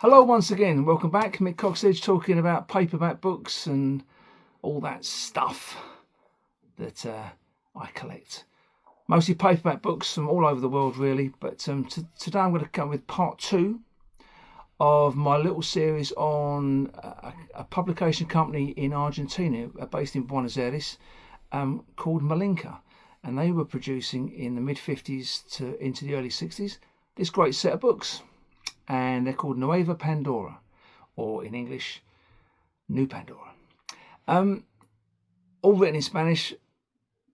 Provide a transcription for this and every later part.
Hello once again, welcome back. Mick talking about paperback books and all that stuff that I collect. Mostly paperback books from all over the world really, but today I'm going to come with part 2 of my little series on a publication company in Argentina, based in Buenos Aires, called Malinca. And they were producing in the mid-50s to into the early 60s this great set of books. And they're called Nueva Pandora, or in English, New Pandora. All written in Spanish.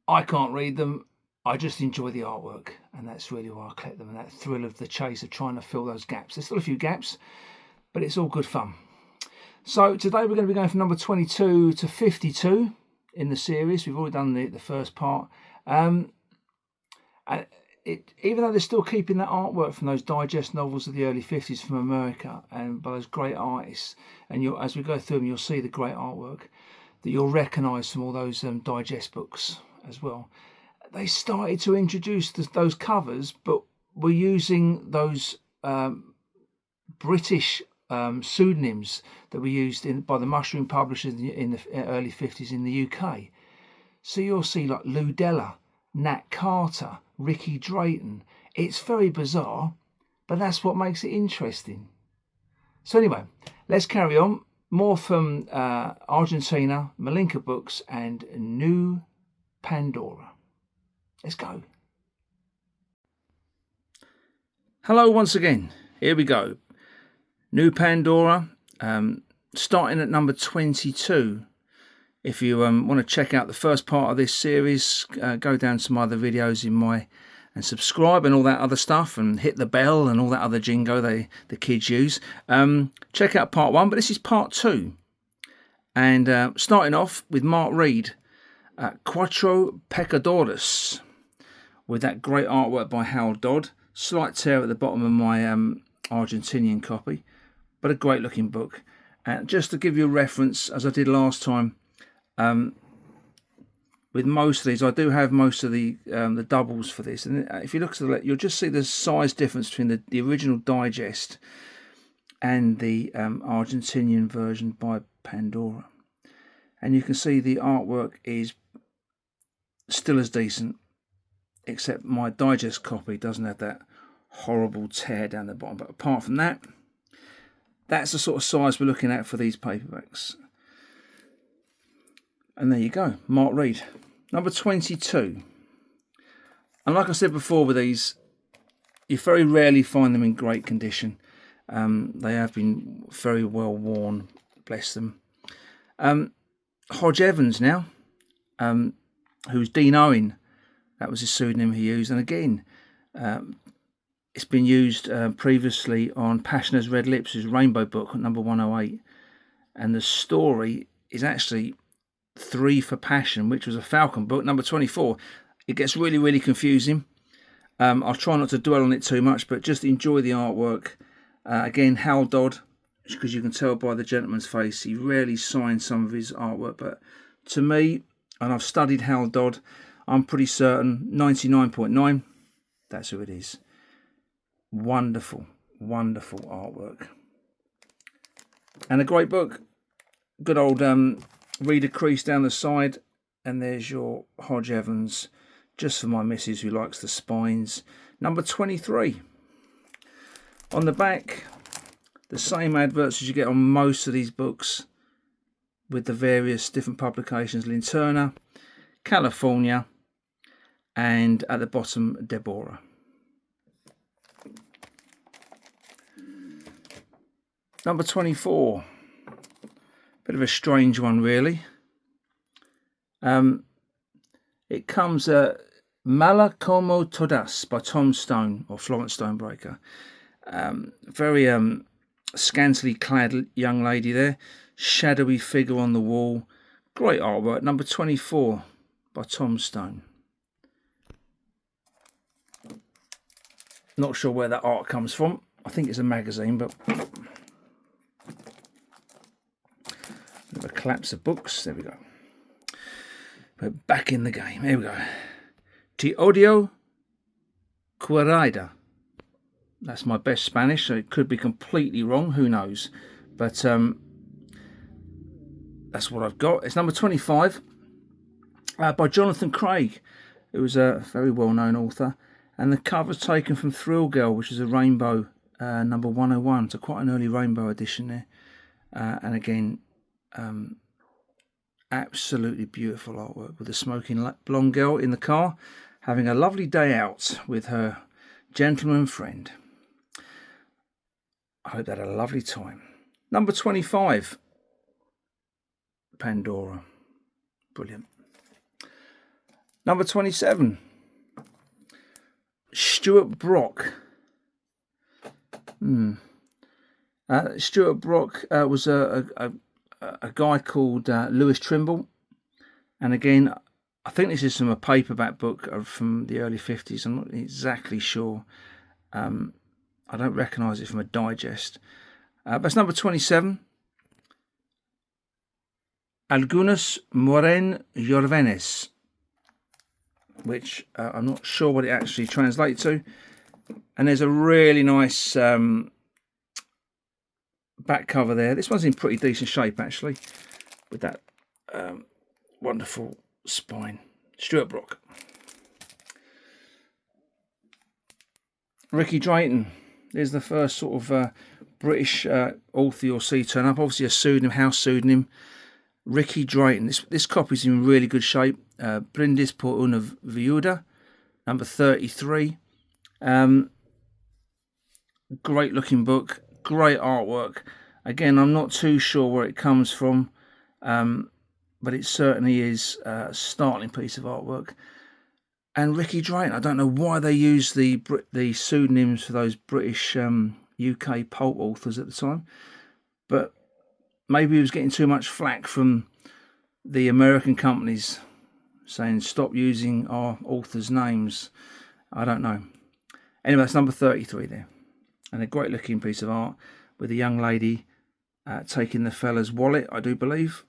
I can't read them. I just enjoy the artwork, and that's really why I collect them, and that thrill of the chase of trying to fill those gaps. There's still a few gaps, but it's all good fun. So today we're going to be going from number 22 to 52 in the series. We've already done the first part. Even though they're still keeping that artwork from those digest novels of the early 50s from America and by those great artists, and as we go through them, you'll see the great artwork that you'll recognise from all those digest books as well. They started to introduce those covers, but we're using those British pseudonyms that were used by the mushroom publishers in the early 50s in the UK. So you'll see like Lou Della, Nat Carter, Ricky Drayton. It's very bizarre, but that's what makes it interesting. So anyway, let's carry on. More from Argentina, Malinca Books, and New Pandora. Let's go. Hello once again. Here we go. New Pandora, starting at number 22. If you want to check out the first part of this series, go down to my other videos and subscribe and all that other stuff, and hit the bell and all that other jingo the kids use. Check out part 1, but this is part 2. And starting off with Mark Reed, Cuatro Pecadores, with that great artwork by Hal Dodd. Slight tear at the bottom of my Argentinian copy, but a great looking book. And just to give you a reference, as I did last time, with most of these, I do have most of the doubles for this, and if you look to the left, you'll just see the size difference between the original digest and the Argentinian version by Pandora, and you can see the artwork is still as decent, except my digest copy doesn't have that horrible tear down the bottom. But apart from that, that's the sort of size we're looking at for these paperbacks. And there you go, Mark Reed. Number 22. And like I said before with these, you very rarely find them in great condition. They have been very well worn, bless them. Hodge Evans now, who's Dean Owen. That was his pseudonym he used. And again, it's been used previously on Passiona's Red Lips, his Rainbow book, number 108. And the story is actually 3 for Passion, which was a Falcon book, number 24. It gets really, really confusing. I'll try not to dwell on it too much, but just enjoy the artwork. Again, Hal Dodd, because you can tell by the gentleman's face, he rarely signs some of his artwork, but to me, and I've studied Hal Dodd, I'm pretty certain 99.9, that's who it is. Wonderful, wonderful artwork. And a great book. Good old reader crease down the side, and there's your Hodge Evans, just for my missus who likes the spines. Number 23. On the back, the same adverts as you get on most of these books, with the various different publications: Linterna, California, and at the bottom, Deborah. Number 24. Bit of a strange one, really. It comes Mala Como Todas by Tom Stone, or Florence Stonebreaker. Very scantily clad young lady there. Shadowy figure on the wall. Great artwork. Number 24 by Tom Stone. Not sure where that art comes from. I think it's a magazine, but... a collapse of books. There we go. We're back in the game. Here we go. Te odio, Querida. That's my best Spanish, so it could be completely wrong, who knows. But that's what I've got. It's number 25 by Jonathan Craig, who was a very well-known author. And the cover's taken from Thrill Girl, which is a rainbow number 101. So quite an early rainbow edition there. And again, absolutely beautiful artwork with a smoking blonde girl in the car having a lovely day out with her gentleman friend. I hope they had a lovely time. Number 25, Pandora. Brilliant. Number 27, Stuart Brock. Stuart Brock was a guy called Lewis Trimble. And again, I think this is from a paperback book from the early 50s. I'm not exactly sure. I don't recognise it from a digest. But it's number 27. Algunos Moren Jorvenes, which I'm not sure what it actually translates to. And there's a really nice back cover there. This one's in pretty decent shape, actually, with that wonderful spine. Stuart Brock. Ricky Drayton. There's the first sort of British author you'll see turn up. Obviously a pseudonym, house pseudonym. Ricky Drayton. This copy's in really good shape. Brindis por una viuda, number 33. Great looking book, great artwork. Again, I'm not too sure where it comes from, but it certainly is a startling piece of artwork. And Ricky Drayton, I don't know why they used the pseudonyms for those British UK pulp authors at the time, but maybe he was getting too much flack from the American companies saying stop using our authors' names. I don't know. Anyway, that's number 33 there. And a great looking piece of art with a young lady taking the fella's wallet, I do believe,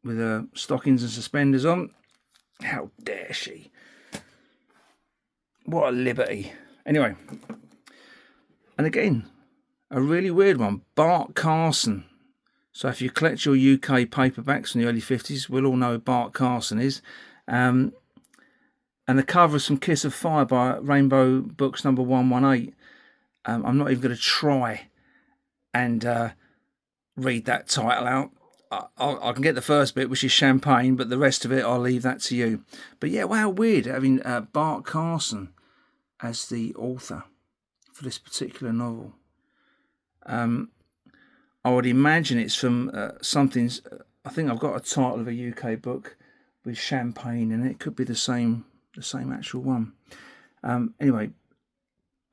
with her stockings and suspenders on. How dare she? What a liberty. Anyway, and again, a really weird one, Bart Carson. So if you collect your UK paperbacks from the early 50s, we'll all know who Bart Carson is. And the cover is from Kiss of Fire by Rainbow Books number 118. I'm not even going to try and read that title out. I can get the first bit, which is champagne, but the rest of it, I'll leave that to you. But yeah, wow, weird having Bart Carson as the author for this particular novel. I would imagine it's from something. I think I've got a title of a UK book with champagne in it. It could be the same actual one. Anyway,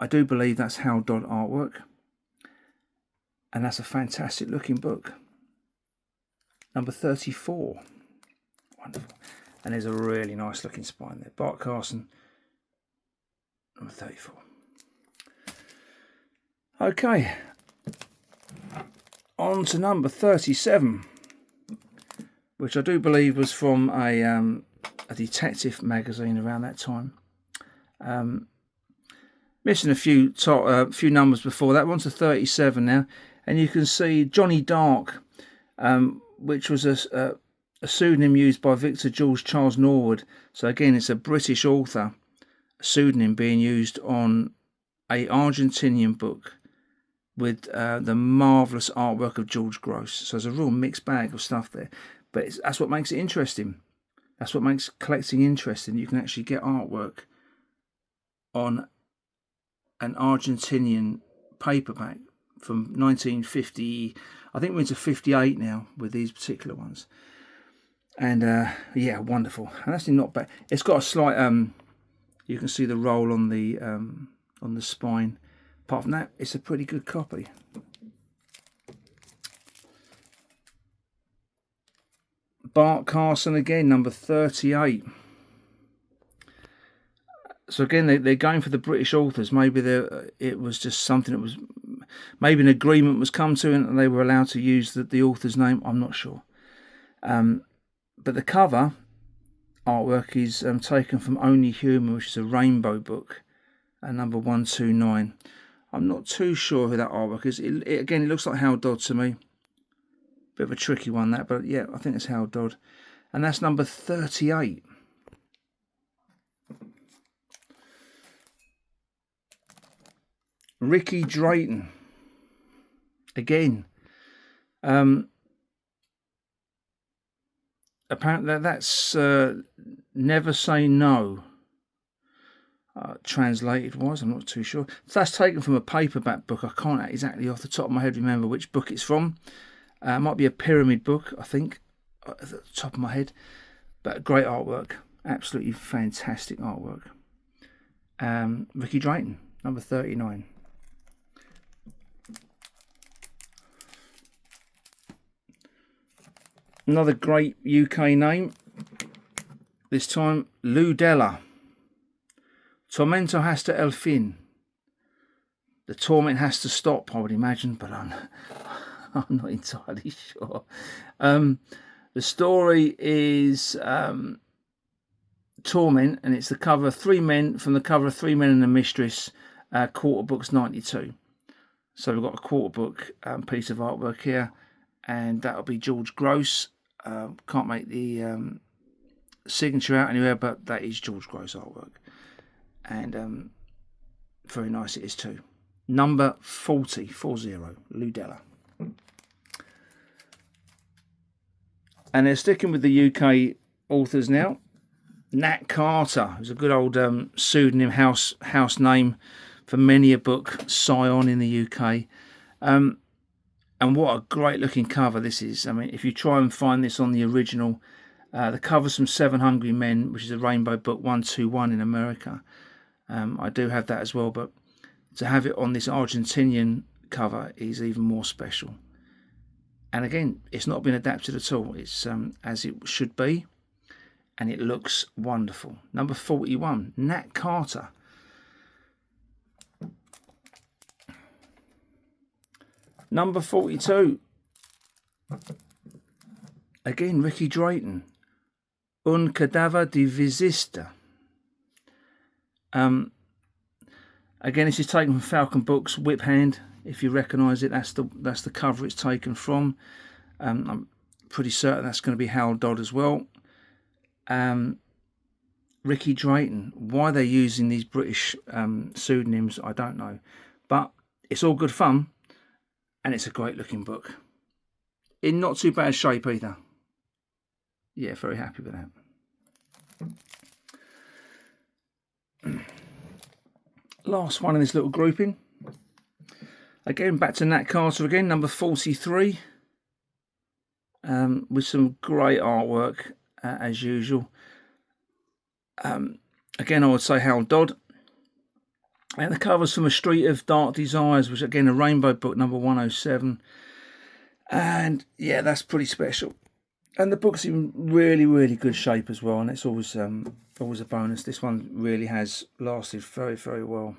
I do believe that's Hal Dodd artwork, and that's a fantastic looking book. Number 34, wonderful, and there's a really nice looking spine there. Bart Carson, number 34. Okay. On to number 37, which I do believe was from a detective magazine around that time. Missing a few numbers before that. We're on to 37 now, and you can see Johnny Dark, which was a pseudonym used by Victor George Charles Norwood. So again, it's a British author, a pseudonym being used on a Argentinian book with the marvellous artwork of George Gross. So there's a real mixed bag of stuff there. But that's what makes it interesting. That's what makes collecting interesting. You can actually get artwork on an Argentinian paperback from 1950. I think we're into 58 now with these particular ones. And yeah, wonderful. And actually not bad. It's got a slight, you can see the roll on the spine. Apart from that, it's a pretty good copy. Bart Carson again, number 38. So again, they're going for the British authors. Maybe it was just something that was, maybe an agreement was come to and they were allowed to use the author's name. I'm not sure. But the cover artwork is taken from Only Human, which is a rainbow book, number 129. I'm not too sure who that artwork is. Again, it looks like Hal Dodd to me. Bit of a tricky one, that, but yeah, I think it's Hal Dodd. And that's number 38. Ricky Drayton. Again. Apparently that's Never Say No. Translated was, I'm not too sure. So that's taken from a paperback book. I can't exactly off the top of my head remember which book it's from. It might be a pyramid book, I think, at the top of my head. But great artwork. Absolutely fantastic artwork. Ricky Drayton, number 39. Another great UK name. This time, Lou Della. Tormento hasta el fin. The torment has to stop, I would imagine, but I'm not entirely sure. The story is Torment, and it's the cover of Three Men, from the cover of Three Men and a Mistress, quarter books 92. So we've got a quarter book piece of artwork here, and that'll be George Gross. Can't make the signature out anywhere, but that is George Gross artwork. And very nice it is too. Number 40, Lou Della. And they're sticking with the UK authors now. Nat Carter, who's a good old pseudonym house name for many a book, Scion in the UK. And what a great looking cover this is. I mean, if you try and find this on the original, the cover's from Seven Hungry Men, which is a Rainbow Book 121 in America. I do have that as well, but to have it on this Argentinian cover is even more special. And again, it's not been adapted at all. It's as it should be, and it looks wonderful. Number 41, Nat Carter. Number 42, again Ricky Drayton, Un Cadáver de Visita. Again, this is taken from Falcon Books, Whip Hand. If you recognise it, that's the cover it's taken from. I'm pretty certain that's going to be Hal Dodd as well. Ricky Drayton. Why they're using these British pseudonyms, I don't know. But it's all good fun, and it's a great looking book. In not too bad shape either. Yeah, very happy with that. Last one in this little grouping. Again, back to Nat Carter again, number 43. With some great artwork, as usual. Again, I would say Hal Dodd. And the cover's from A Street of Dark Desires, which again, a Rainbow Book, number 107. And yeah, that's pretty special. And the book's in really, really good shape as well, and it's always a bonus. This one really has lasted very, very well.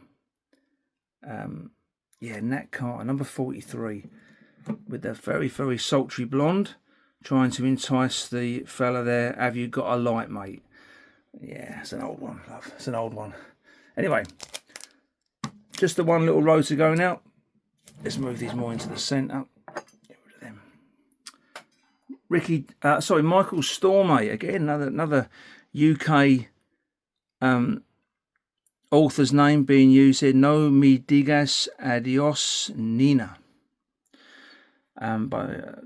Yeah, Nat Carter, number 43, with the very, very sultry blonde, trying to entice the fella there. Have you got a light, mate? Yeah, it's an old one, love. It's an old one. Anyway, just the one little row to go now. Let's move these more into the centre. Get rid of them. Michael Stormay, again, another UK author's name being used here. No me digas adios, Nina.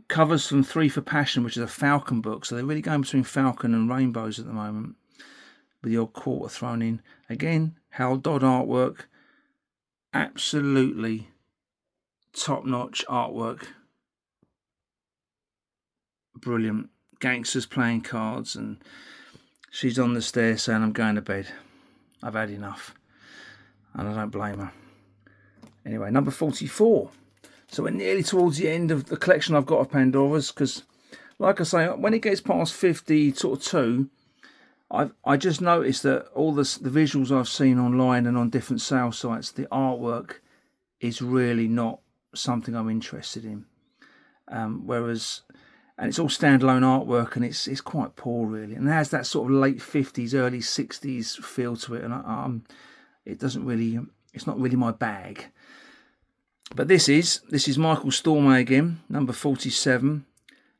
Covers from Three for Passion, which is a Falcon book. So they're really going between Falcon and Rainbows at the moment, with the odd quarter thrown in. Again, Hal Dodd artwork. Absolutely top-notch artwork. Brilliant. Gangsters playing cards, and she's on the stairs saying, I'm going to bed. I've had enough. And I don't blame her. Anyway, number 44. So we're nearly towards the end of the collection I've got of Pandora's, because, like I say, when it gets past 52, I just noticed that all the visuals I've seen online and on different sales sites, the artwork is really not something I'm interested in. Whereas, and it's all standalone artwork, and it's quite poor really, and it has that sort of late 50s, early 60s feel to it, and it's not really my bag. But this is Michael Stormay again, number 47,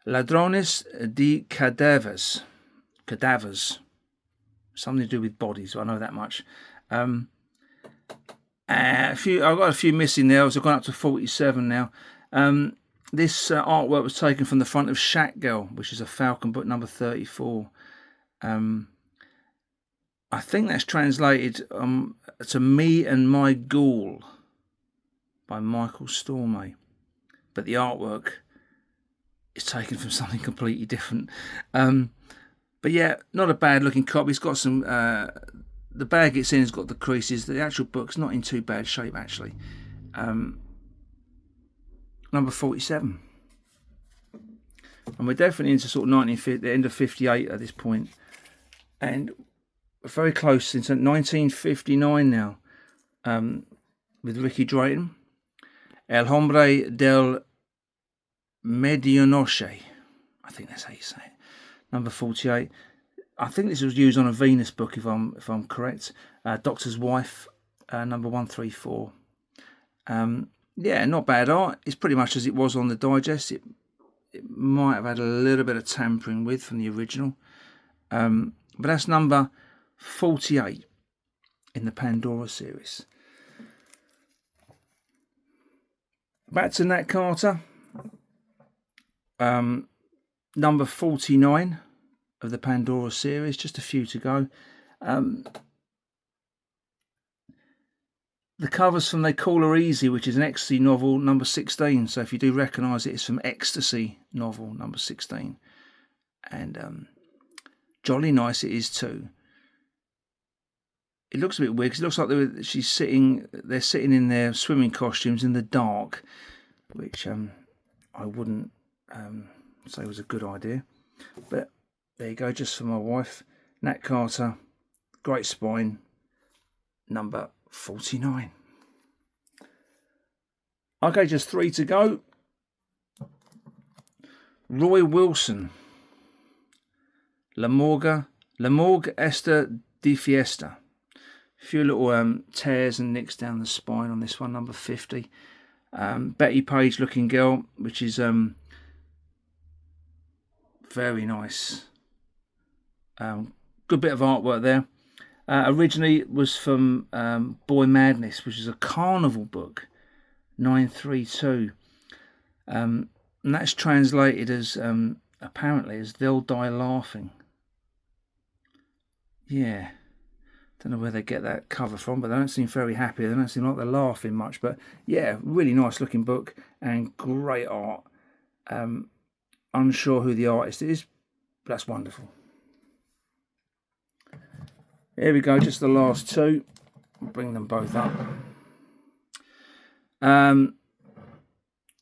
Ladrones de Cadavers. Cadavers. Something to do with bodies, I know that much. I've got a few missing there, so I've gone up to 47 now. This artwork was taken from the front of Shack Girl, which is a Falcon book, number 34. I think that's translated to Me and My Ghoul by Michael Stormay. But the artwork is taken from something completely different. But yeah, not a bad looking copy. It's got some... the bag it's in has got the creases. The actual book's not in too bad shape, actually. Number 47. And we're definitely into sort of 1950, the end of 58 at this point. And we're very close into 1959 now. With Ricky Drayton. El Hombre del Medianoche. I think that's how you say it. Number 48. I think this was used on a Venus book, if I'm correct. Doctor's Wife, number 134. Yeah, not bad art. It's pretty much as it was on the digest. It might have had a little bit of tampering with from the original. But that's number 48 in the Pandora series. Back to Nat Carter. Number 49 of the Pandora series. Just a few to go. The cover's from They Call Her Easy, which is an ecstasy novel, number 16. So if you do recognise it, it's from Ecstasy novel, number 16. And jolly nice it is too. It looks a bit weird because it looks like they're sitting in their swimming costumes in the dark, which I wouldn't say was a good idea. But there you go, just for my wife. Nat Carter, Great Spine, number 49. Okay, just 3 to go. Roy Wilson, La Morgue Esta de Fiesta. A few little tears and nicks down the spine on this one, number 50. Betty Page looking girl, which is very nice. Good bit of artwork there. Originally it was from Boy Madness, which is a carnival book, 932. And that's translated as, apparently, as They'll Die Laughing. Yeah. Don't know where they get that cover from, but they don't seem very happy. They don't seem like they're laughing much. But yeah, really nice looking book and great art. Unsure who the artist is, but that's wonderful. Here we go, just the last 2. I'll bring them both up.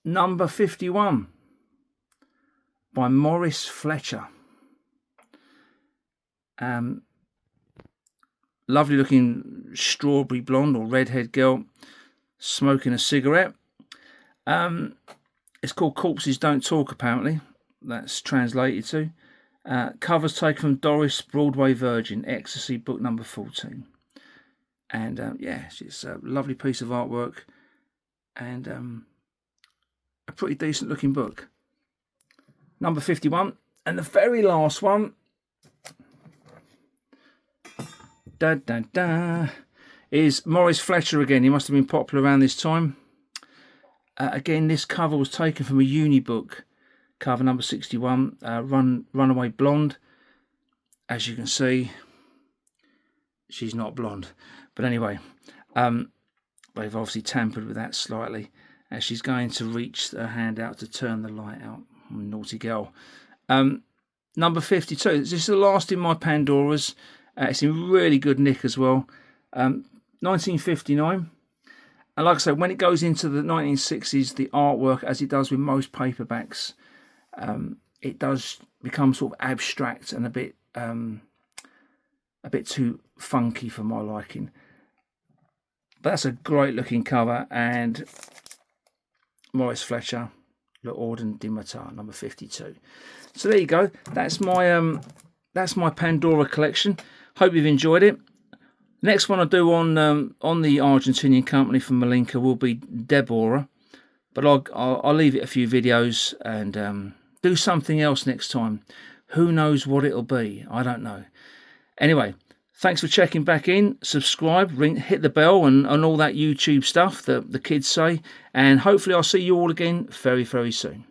Number 51 by Maurice Fletcher. Lovely looking strawberry blonde or redhead girl smoking a cigarette. It's called Corpses Don't Talk, apparently. That's translated to. Covers taken from Doris Broadway Virgin, Ecstasy, book number 14. And yeah, it's a lovely piece of artwork and a pretty decent looking book. Number 51. And the very last one. Is Maurice Fletcher again. He must have been popular around this time. Again, this cover was taken from a uni book. Cover number 61, Runaway Blonde. As you can see, she's not blonde. But anyway, they've obviously tampered with that slightly as she's going to reach her hand out to turn the light out. Naughty girl. Number 52. This is the last in my Pandoras. It's in really good nick as well. 1959. And like I said, when it goes into the 1960s, the artwork, as it does with most paperbacks, it does become sort of abstract and a bit too funky for my liking. But that's a great looking cover, and Maurice Fletcher, Le Ordre du Matin, number 52. So there you go. That's my Pandora collection. Hope you've enjoyed it. Next one I do on the Argentinian company from Malinca will be Deborah. But I'll leave it a few videos and do something else next time. Who knows what it'll be? I don't know. Anyway, thanks for checking back in. Subscribe, hit the bell and all that YouTube stuff that the kids say. And hopefully I'll see you all again very, very soon.